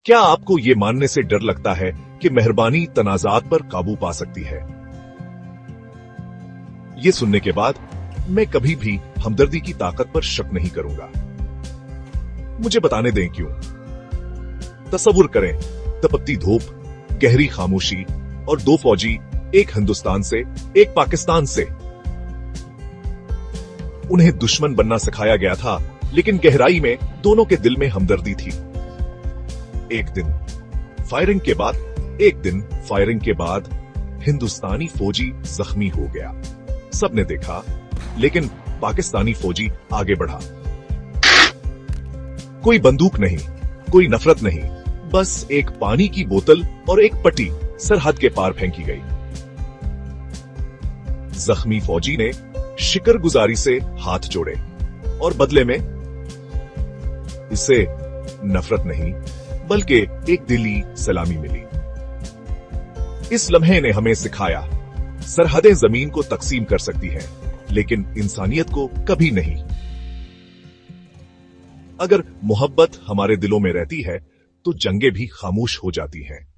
क्या आपको ये मानने से डर लगता है कि मेहरबानी तनाजात पर काबू पा सकती है? ये सुनने के बाद मैं कभी भी हमदर्दी की ताकत पर शक नहीं करूंगा। मुझे बताने दें क्यों। तसव्वुर करें, तपकती धूप, गहरी खामोशी और दो फौजी, एक हिंदुस्तान से एक पाकिस्तान से। उन्हें दुश्मन बनना सिखाया गया था, लेकिन गहराई में दोनों के दिल में हमदर्दी थी। एक दिन फायरिंग के बाद हिंदुस्तानी फौजी जख्मी हो गया। सबने देखा, लेकिन पाकिस्तानी फौजी आगे बढ़ा। कोई बंदूक नहीं, कोई नफरत नहीं, बस एक पानी की बोतल और एक पट्टी सरहद के पार फेंकी गई। जख्मी फौजी ने शिकरगुजारी से हाथ जोड़े और बदले में इससे नफरत नहीं बल्कि एक दिली सलामी मिली। इस लम्हे ने हमें सिखाया, सरहदें जमीन को तकसीम कर सकती हैं, लेकिन इंसानियत को कभी नहीं। अगर मोहब्बत हमारे दिलों में रहती है तो जंगें भी खामोश हो जाती हैं।